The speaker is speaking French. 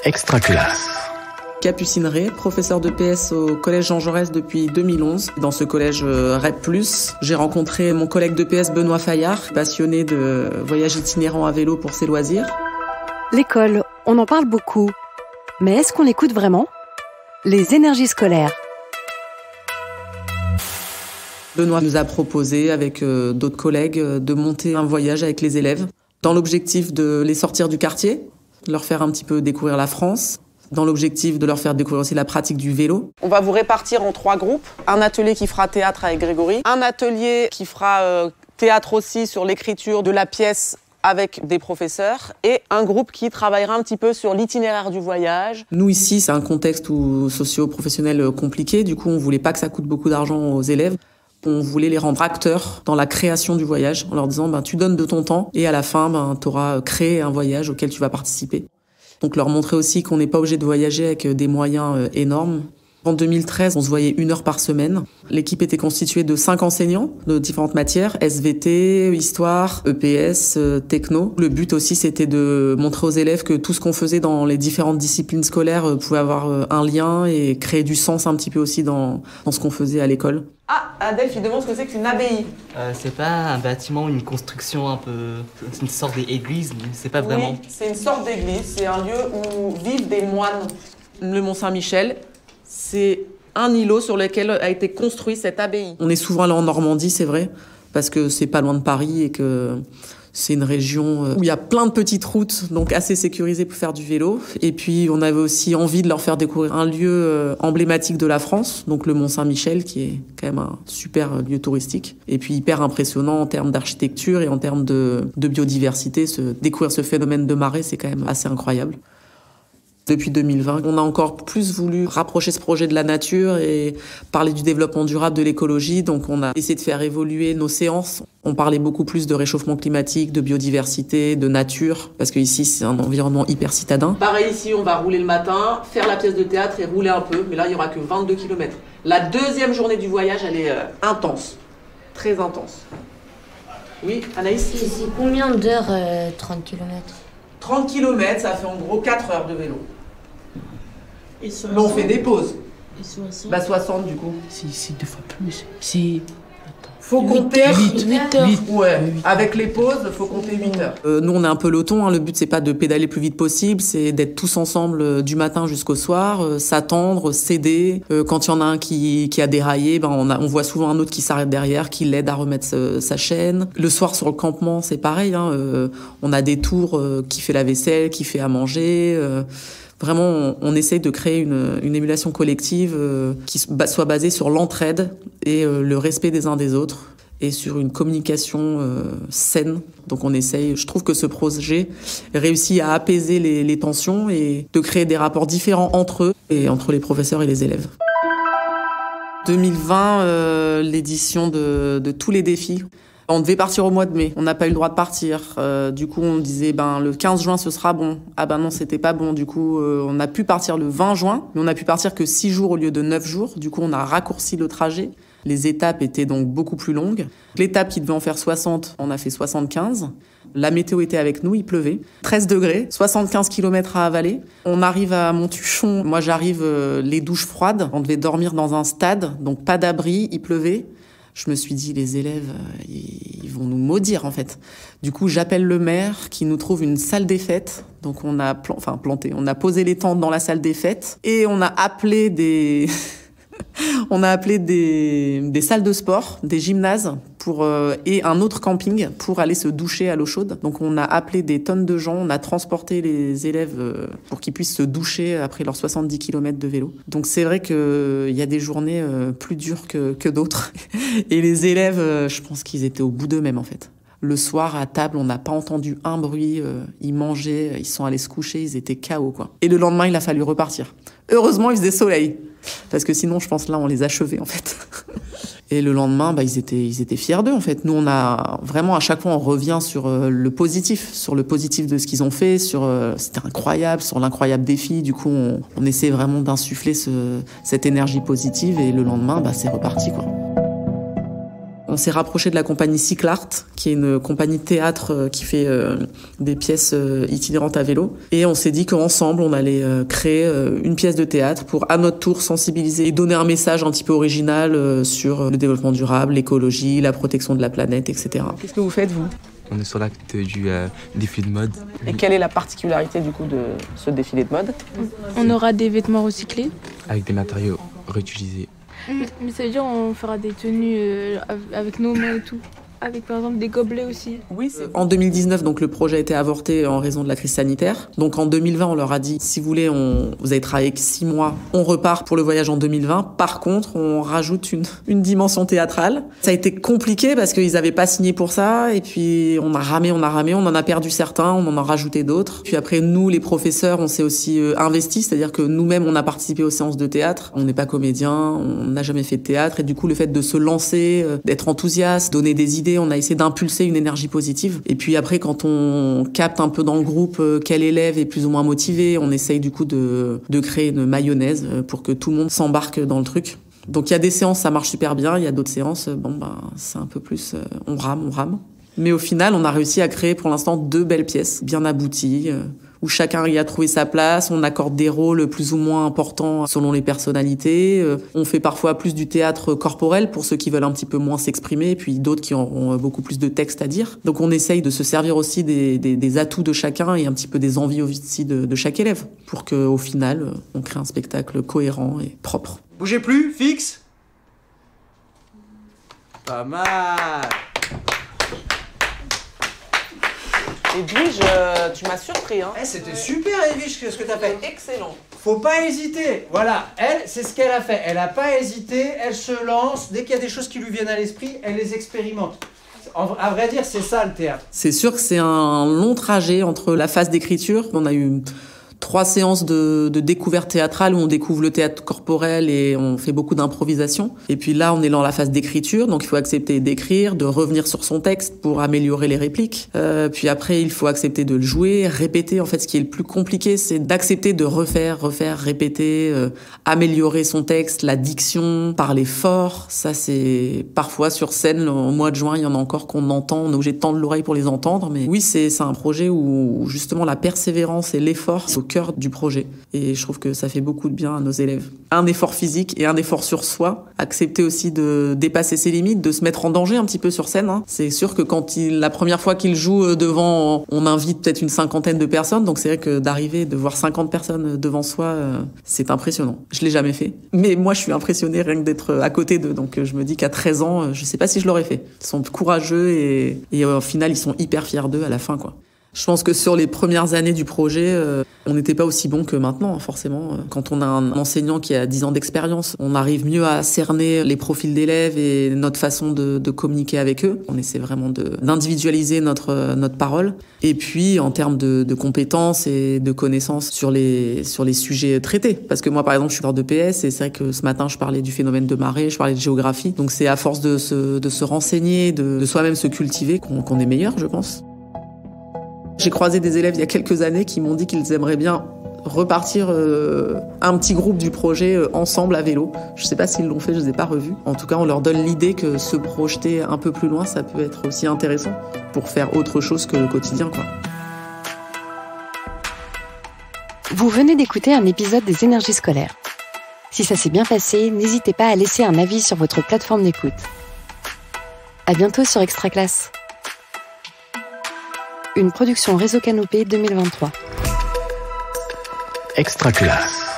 Extraclasse. Capucine Ray, professeure de PS au collège Jean Jaurès depuis 2011. Dans ce collège REP+, j'ai rencontré mon collègue de PS Benoît Fayard, passionné de voyages itinérants à vélo pour ses loisirs. L'école, on en parle beaucoup. Mais est-ce qu'on l'écoute vraiment ? Les énergies scolaires. Benoît nous a proposé, avec d'autres collègues, de monter un voyage avec les élèves, dans l'objectif de les sortir du quartier, de leur faire un petit peu découvrir la France, dans l'objectif de leur faire découvrir aussi la pratique du vélo. On va vous répartir en 3 groupes. Un atelier qui fera théâtre avec Grégory, un atelier qui fera théâtre aussi sur l'écriture de la pièce avec des professeurs, et un groupe qui travaillera un petit peu sur l'itinéraire du voyage. Nous ici, c'est un contexte socio-professionnel compliqué, du coup on voulait pas que ça coûte beaucoup d'argent aux élèves. On voulait les rendre acteurs dans la création du voyage, en leur disant tu donnes de ton temps et à la fin tu auras créé un voyage auquel tu vas participer. Donc leur montrer aussi qu'on n'est pas obligé de voyager avec des moyens énormes. En 2013, on se voyait 1 heure par semaine. L'équipe était constituée de 5 enseignants de différentes matières, SVT, histoire, EPS, techno. Le but aussi, c'était de montrer aux élèves que tout ce qu'on faisait dans les différentes disciplines scolaires pouvait avoir un lien et créer du sens un petit peu aussi dans ce qu'on faisait à l'école. Ah, Adèle, tu demandes ce que c'est qu'une abbaye. C'est pas un bâtiment, une construction un peu... C'est une sorte d'église, mais c'est pas vraiment... Oui, c'est une sorte d'église. C'est un lieu où vivent des moines. Le Mont-Saint-Michel, c'est un îlot sur lequel a été construit cette abbaye. On est souvent allé en Normandie, c'est vrai, parce que c'est pas loin de Paris et que c'est une région où il y a plein de petites routes, donc assez sécurisées pour faire du vélo. Et puis, on avait aussi envie de leur faire découvrir un lieu emblématique de la France, donc le Mont-Saint-Michel, qui est quand même un super lieu touristique. Et puis, hyper impressionnant en termes d'architecture et en termes de biodiversité. Découvrir ce phénomène de marée, c'est quand même assez incroyable. Depuis 2020, on a encore plus voulu rapprocher ce projet de la nature et parler du développement durable, de l'écologie. Donc on a essayé de faire évoluer nos séances. On parlait beaucoup plus de réchauffement climatique, de biodiversité, de nature, parce qu'ici c'est un environnement hyper citadin. Pareil ici, on va rouler le matin, faire la pièce de théâtre et rouler un peu, mais là il n'y aura que 22 km. La deuxième journée du voyage, elle est intense, très intense. Oui, Anaïs ? C'est combien d'heures 30 km ? 30 km, ça fait en gros 4 heures de vélo. Mais on fait des pauses. Et 60 60 du coup. C'est 2 fois plus. C'est... Faut compter 8 heures. Ouais, avec les pauses, faut compter 8 heures. Nous, on est un peloton. Le but, c'est pas de pédaler le plus vite possible, c'est d'être tous ensemble du matin jusqu'au soir, s'attendre, s'aider. Quand il y en a un qui a déraillé, on voit souvent un autre qui s'arrête derrière, qui l'aide à remettre sa chaîne. Le soir, sur le campement, c'est pareil. On a des tours qui fait la vaisselle, qui fait à manger. Vraiment, on essaye de créer une émulation collective qui soit basée sur l'entraide et le respect des uns des autres et sur une communication saine. Donc on essaye, je trouve que ce projet réussit à apaiser les tensions et de créer des rapports différents entre eux et entre les professeurs et les élèves. 2020, l'édition de tous les défis. On devait partir au mois de mai, on n'a pas eu le droit de partir. Du coup, on disait le 15 juin ce sera bon. Ah non, c'était pas bon. Du coup, on a pu partir le 20 juin, mais on a pu partir que 6 jours au lieu de 9 jours. Du coup, on a raccourci le trajet. Les étapes étaient donc beaucoup plus longues. L'étape qui devait en faire 60, on a fait 75. La météo était avec nous, il pleuvait. 13 degrés, 75 km à avaler. On arrive à Montuchon. Moi, j'arrive les douches froides. On devait dormir dans un stade, donc pas d'abri, il pleuvait. Je me suis dit, les élèves, ils vont nous maudire, en fait. Du coup, j'appelle le maire qui nous trouve une salle des fêtes. Donc, on a on a posé les tentes dans la salle des fêtes et on a appelé des salles de sport, des gymnases et un autre camping pour aller se doucher à l'eau chaude. Donc on a appelé des tonnes de gens, on a transporté les élèves pour qu'ils puissent se doucher après leurs 70 km de vélo. Donc c'est vrai qu'il y a des journées plus dures que d'autres. Et les élèves, je pense qu'ils étaient au bout d'eux-mêmes en fait. Le soir, à table, on n'a pas entendu un bruit. Ils mangeaient, ils sont allés se coucher, ils étaient KO, quoi. Et le lendemain, il a fallu repartir. Heureusement, il faisait soleil. Parce que sinon, je pense là, on les achevait, en fait. Et le lendemain, ils étaient fiers d'eux, en fait. Nous, on a vraiment, à chaque fois, on revient sur le positif de ce qu'ils ont fait, c'était incroyable, sur l'incroyable défi. Du coup, on essaie vraiment d'insuffler cette énergie positive. Et le lendemain, c'est reparti, quoi. On s'est rapproché de la compagnie Cyclart, qui est une compagnie de théâtre qui fait des pièces itinérantes à vélo. Et on s'est dit qu'ensemble, on allait créer une pièce de théâtre pour, à notre tour, sensibiliser et donner un message un petit peu original sur le développement durable, l'écologie, la protection de la planète, etc. Qu'est-ce que vous faites, vous ? On est sur l'acte du défilé de mode. Et quelle est la particularité du coup de ce défilé de mode ? On aura des vêtements recyclés. Avec des matériaux réutilisés. Mais ça veut dire on fera des tenues avec nos mains et tout. Avec par exemple des gobelets aussi. Oui, en 2019, donc le projet a été avorté en raison de la crise sanitaire. Donc en 2020, on leur a dit, si vous voulez, vous avez travaillé que 6 mois, on repart pour le voyage en 2020. Par contre, on rajoute une dimension théâtrale. Ça a été compliqué parce qu'ils n'avaient pas signé pour ça. Et puis on a ramé, on en a perdu certains, on en a rajouté d'autres. Puis après, nous, les professeurs, on s'est aussi investis, c'est-à-dire que nous-mêmes, on a participé aux séances de théâtre. On n'est pas comédien, on n'a jamais fait de théâtre. Et du coup, le fait de se lancer, d'être enthousiaste, donner des idées, on a essayé d'impulser une énergie positive. Et puis après, quand on capte un peu dans le groupe quel élève est plus ou moins motivé, on essaye du coup de créer une mayonnaise pour que tout le monde s'embarque dans le truc. Donc il y a des séances, ça marche super bien. Il y a d'autres séances, c'est un peu plus... on rame. Mais au final, on a réussi à créer pour l'instant 2 belles pièces, bien abouties, où chacun y a trouvé sa place. On accorde des rôles plus ou moins importants selon les personnalités. On fait parfois plus du théâtre corporel pour ceux qui veulent un petit peu moins s'exprimer, puis d'autres qui auront beaucoup plus de textes à dire. Donc on essaye de se servir aussi des atouts de chacun et un petit peu des envies aussi de chaque élève, pour qu'au final, on crée un spectacle cohérent et propre. Bougez plus, fixe. Pas mal. Edwige, tu m'as surpris, hein. C'était super, Edwige, ce que t'as fait. Excellent. Faut pas hésiter. Voilà, elle, c'est ce qu'elle a fait. Elle a pas hésité, elle se lance. Dès qu'il y a des choses qui lui viennent à l'esprit, elle les expérimente. À vrai dire, c'est ça le théâtre. C'est sûr que c'est un long trajet entre la phase d'écriture. On a eu 3 séances de découverte théâtrale où on découvre le théâtre corporel et on fait beaucoup d'improvisation. Et puis là, on est dans la phase d'écriture, donc il faut accepter d'écrire, de revenir sur son texte pour améliorer les répliques. Puis après, il faut accepter de le jouer, répéter. En fait, ce qui est le plus compliqué, c'est d'accepter de refaire, répéter, améliorer son texte, la diction, parler fort. Ça, c'est parfois sur scène, au mois de juin, il y en a encore qu'on entend, on est obligé de tendre l'oreille pour les entendre. Mais oui, c'est un projet où justement la persévérance et l'effort, c'est au cœur du projet. Et je trouve que ça fait beaucoup de bien à nos élèves. Un effort physique et un effort sur soi. Accepter aussi de dépasser ses limites, de se mettre en danger un petit peu sur scène. Hein. C'est sûr que la première fois qu'il joue devant, on invite peut-être une 50aine de personnes. Donc c'est vrai que d'arriver, de voir 50 personnes devant soi, c'est impressionnant. Je l'ai jamais fait. Mais moi, je suis impressionnée rien que d'être à côté d'eux. Donc je me dis qu'à 13 ans, je sais pas si je l'aurais fait. Ils sont courageux et au final, ils sont hyper fiers d'eux à la fin, quoi. Je pense que sur les premières années du projet, on n'était pas aussi bon que maintenant, forcément. Quand on a un enseignant qui a 10 ans d'expérience, on arrive mieux à cerner les profils d'élèves et notre façon de communiquer avec eux. On essaie vraiment d'individualiser notre parole. Et puis, en termes de compétences et de connaissances sur les sujets traités. Parce que moi, par exemple, je suis prof de PS et c'est vrai que ce matin, je parlais du phénomène de marée, je parlais de géographie. Donc c'est à force de se renseigner, de soi-même se cultiver qu'on est meilleur, je pense. J'ai croisé des élèves il y a quelques années qui m'ont dit qu'ils aimeraient bien repartir un petit groupe du projet ensemble à vélo. Je sais pas s'ils l'ont fait, je les ai pas revus. En tout cas, on leur donne l'idée que se projeter un peu plus loin, ça peut être aussi intéressant pour faire autre chose que le quotidien, quoi. Vous venez d'écouter un épisode des Énergies scolaires. Si ça s'est bien passé, n'hésitez pas à laisser un avis sur votre plateforme d'écoute. À bientôt sur Extra Classe. Une production Réseau Canopé 2023. Extra Classe.